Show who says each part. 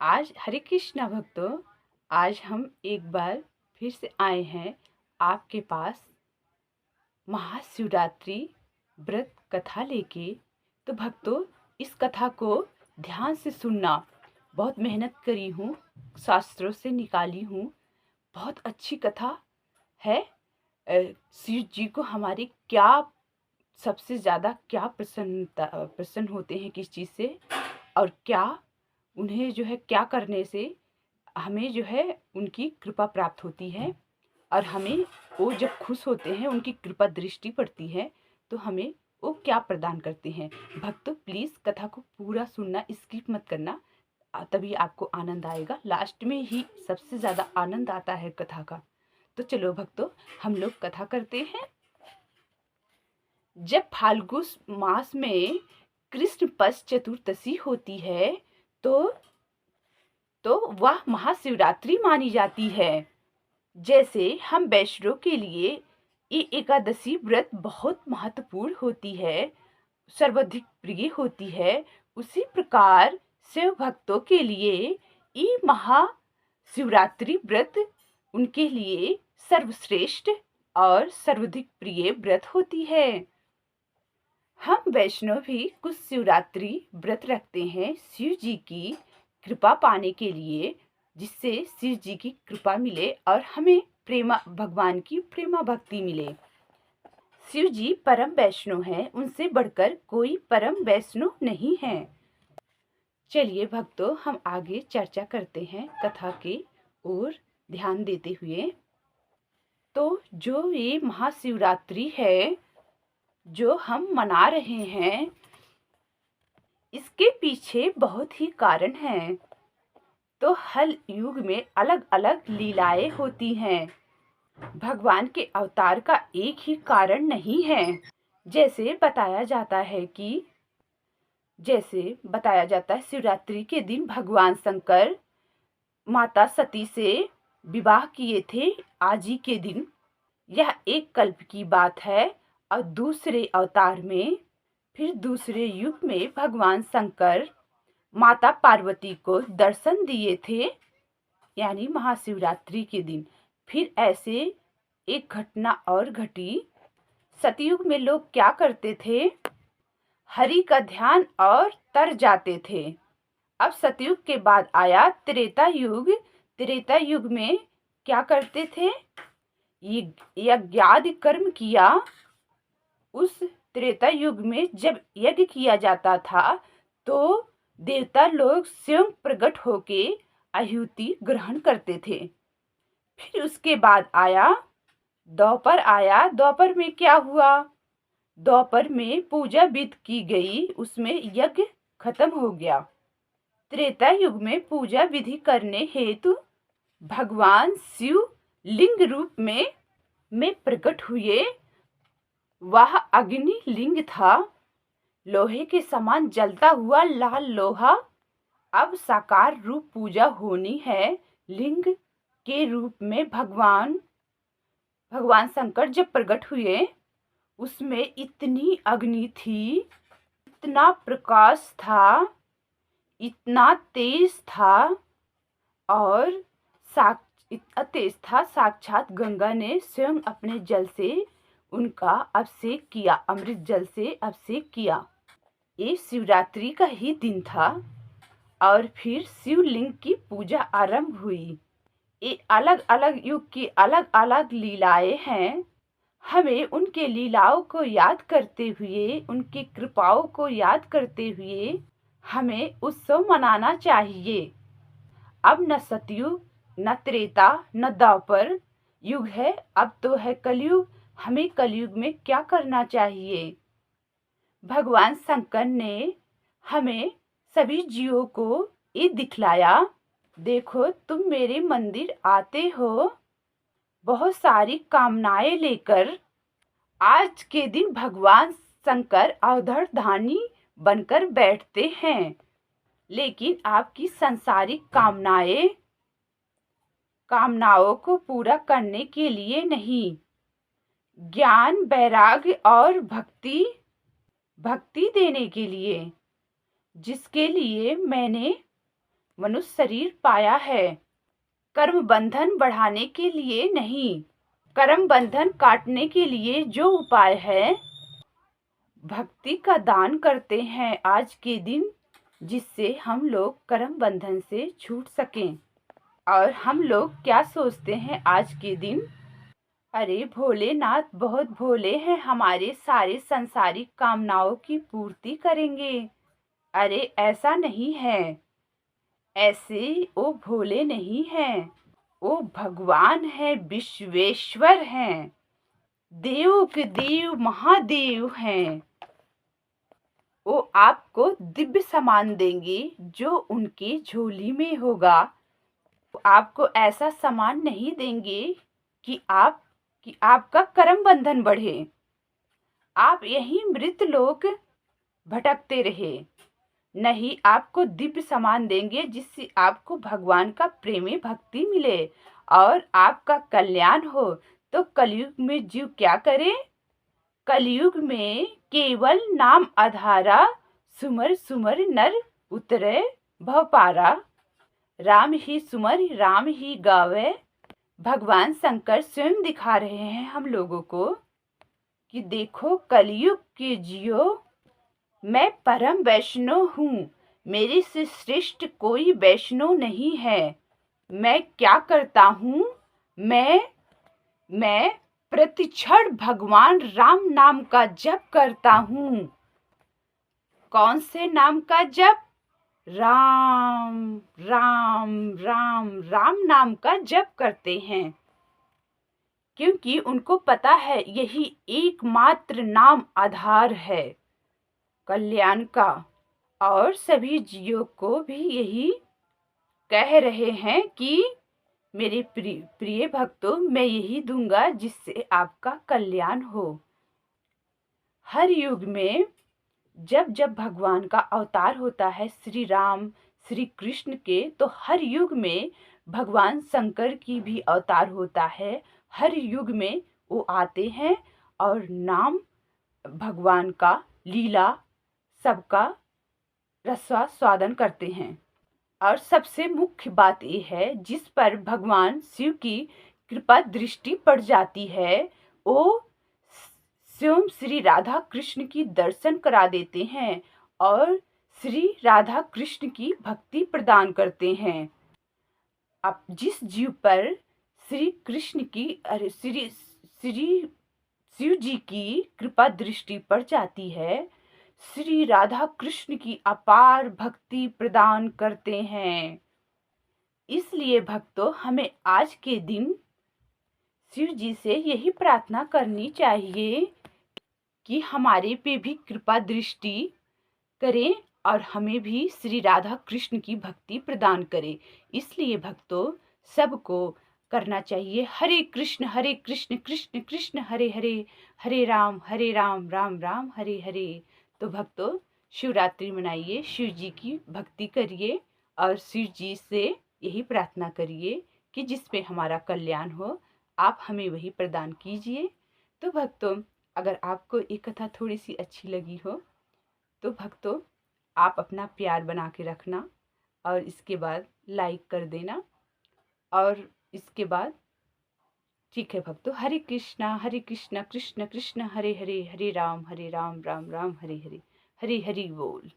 Speaker 1: आज हरे कृष्णा भक्तों, आज हम एक बार फिर से आए हैं आपके पास महाशिवरात्रि व्रत कथा लेके। तो भक्तों, इस कथा को ध्यान से सुनना। बहुत मेहनत करी हूँ, शास्त्रों से निकाली हूँ। बहुत अच्छी कथा है। शिव जी को हमारी क्या सबसे ज़्यादा क्या प्रसन्न होते हैं किस चीज़ से, और क्या उन्हें जो है क्या करने से हमें जो है उनकी कृपा प्राप्त होती है, और हमें वो जब खुश होते हैं, उनकी कृपा दृष्टि पड़ती है तो हमें वो क्या प्रदान करते हैं। भक्तों, प्लीज़ कथा को पूरा सुनना, स्किप मत करना, तभी आपको आनंद आएगा। लास्ट में ही सबसे ज़्यादा आनंद आता है कथा का। तो चलो भक्तों, हम लोग कथा करते हैं। जब फाल्गुन मास में कृष्ण पक्ष चतुर्दशी होती है तो वह महाशिवरात्रि मानी जाती है। जैसे हम वैष्णव के लिए ये एकादशी व्रत बहुत महत्वपूर्ण होती है, सर्वाधिक प्रिय होती है, उसी प्रकार शिव भक्तों के लिए ये महाशिवरात्रि व्रत उनके लिए सर्वश्रेष्ठ और सर्वाधिक प्रिय व्रत होती है। हम वैष्णव भी कुछ शिवरात्रि व्रत रखते हैं शिव जी की कृपा पाने के लिए, जिससे शिव जी की कृपा मिले और हमें प्रेमा भगवान की प्रेमा भक्ति मिले। शिव जी परम वैष्णव हैं, उनसे बढ़कर कोई परम वैष्णव नहीं है। चलिए भक्तों, हम आगे चर्चा करते हैं कथा के ओर ध्यान देते हुए। तो जो ये महाशिवरात्रि है जो हम मना रहे हैं, इसके पीछे बहुत ही कारण हैं। तो हर युग में अलग अलग लीलाएं होती हैं। भगवान के अवतार का एक ही कारण नहीं है। जैसे बताया जाता है शिवरात्रि के दिन भगवान शंकर माता सती से विवाह किए थे आज ही के दिन। यह एक कल्प की बात है। और दूसरे अवतार में, फिर दूसरे युग में भगवान शंकर माता पार्वती को दर्शन दिए थे, यानी महाशिवरात्रि के दिन। फिर ऐसे एक घटना और घटी। सतयुग में लोग क्या करते थे, हरि का ध्यान और तर जाते थे। अब सतयुग के बाद आया त्रेता युग। त्रेता युग में क्या करते थे, यज्ञादि कर्म किया। उस त्रेता युग में जब यज्ञ किया जाता था तो देवता लोग स्वयं प्रकट होके आहुति ग्रहण करते थे। फिर उसके बाद आया द्वापर। द्वापर में क्या हुआ, द्वापर में पूजा विधि की गई, उसमें यज्ञ खत्म हो गया। त्रेता युग में पूजा विधि करने हेतु भगवान शिव लिंग रूप में प्रकट हुए। वह अग्नि लिंग था, लोहे के समान जलता हुआ लाल लोहा। अब साकार रूप पूजा होनी है। लिंग के रूप में भगवान शंकर जब प्रकट हुए, उसमें इतनी अग्नि थी, इतना प्रकाश था, इतना तेज था, और इतना तेज था, साक्षात गंगा ने स्वयं अपने जल से उनका अभिषेक किया, अमृत जल से अभिषेक किया। ये शिवरात्रि का ही दिन था। और फिर शिवलिंग की पूजा आरंभ हुई। ये अलग अलग युग की अलग अलग लीलाएं हैं। हमें उनके लीलाओं को याद करते हुए, उनकी कृपाओं को याद करते हुए हमें उत्सव मनाना चाहिए। अब न सतयुग, न त्रेता, न द्वापर युग है, अब तो है कलयुग। हमें कलयुग में क्या करना चाहिए। भगवान शंकर ने हमें सभी जीवों को ये दिखलाया, देखो तुम मेरे मंदिर आते हो बहुत सारी कामनाएं लेकर। आज के दिन भगवान शंकर अवधधानी बनकर बैठते हैं, लेकिन आपकी सांसारिक कामनाओं को पूरा करने के लिए नहीं, ज्ञान, वैराग्य और भक्ति देने के लिए, जिसके लिए मैंने मनुष्य शरीर पाया है, कर्म बंधन बढ़ाने के लिए नहीं। कर्म बंधन काटने के लिए जो उपाय है, भक्ति का दान करते हैं आज के दिन, जिससे हम लोग कर्म बंधन से छूट सकें। और हम लोग क्या सोचते हैं आज के दिन, अरे भोलेनाथ बहुत भोले हैं, हमारे सारे सांसारिक कामनाओं की पूर्ति करेंगे। अरे ऐसा नहीं है, ऐसे वो भोले नहीं हैं, वो भगवान है, विश्वेश्वर हैं, देव के देव महादेव हैं। वो आपको दिव्य सामान देंगे जो उनकी झोली में होगा। आपको ऐसा सामान नहीं देंगे कि आपका कर्म बंधन बढ़े, आप यही मृत लोक भटकते रहे। नहीं, आपको दिव्य सामान देंगे जिससे आपको भगवान का प्रेमी भक्ति मिले और आपका कल्याण हो। तो कलयुग में जीव क्या करे? कलयुग में केवल नाम आधारा, सुमर सुमर नर उतरे भव पारा। राम ही सुमर राम ही गावे। भगवान शंकर स्वयं दिखा रहे हैं हम लोगों को कि देखो कलयुग के जियो, मैं परम वैष्णव हूँ, मेरे से श्रेष्ठ कोई वैष्णव नहीं है। मैं क्या करता हूँ, मैं प्रतिक्षण भगवान राम नाम का जप करता हूँ। कौन से नाम का जप? राम राम राम राम नाम का जप करते हैं, क्योंकि उनको पता है यही एकमात्र नाम आधार है कल्याण का। और सभी जीवों को भी यही कह रहे हैं कि मेरे प्रिय भक्तों, मैं यही दूंगा जिससे आपका कल्याण हो। हर युग में जब जब भगवान का अवतार होता है, श्री राम श्री कृष्ण के, तो हर युग में भगवान शंकर की भी अवतार होता है। हर युग में वो आते हैं और नाम भगवान का लीला सबका रसास्वादन करते हैं। और सबसे मुख्य बात यह है, जिस पर भगवान शिव की कृपा दृष्टि पड़ जाती है, वो स्वयं श्री राधा कृष्ण की दर्शन करा देते हैं और श्री राधा कृष्ण की भक्ति प्रदान करते हैं। अब जिस जीव पर श्री कृष्ण की श्री शिव जी की कृपा दृष्टि पड़ जाती है, श्री राधा कृष्ण की अपार भक्ति प्रदान करते हैं। इसलिए भक्तों, हमें आज के दिन शिव जी से यही प्रार्थना करनी चाहिए कि हमारे पे भी कृपा दृष्टि करें और हमें भी श्री राधा कृष्ण की भक्ति प्रदान करें। इसलिए भक्तों, सबको करना चाहिए हरे कृष्ण कृष्ण कृष्ण हरे हरे, हरे राम राम राम हरे हरे। तो भक्तों, शिवरात्रि मनाइए, शिव जी की भक्ति करिए और शिव जी से यही प्रार्थना करिए कि जिस पे हमारा कल्याण हो, आप हमें वही प्रदान कीजिए। तो भक्तों, अगर आपको ये कथा थोड़ी सी अच्छी लगी हो तो भक्तों, आप अपना प्यार बना के रखना और इसके बाद लाइक कर देना। और इसके बाद ठीक है भक्तों, हरे कृष्णा कृष्ण कृष्ण हरे हरे, हरे राम राम राम हरे हरे, हरि हरि बोल।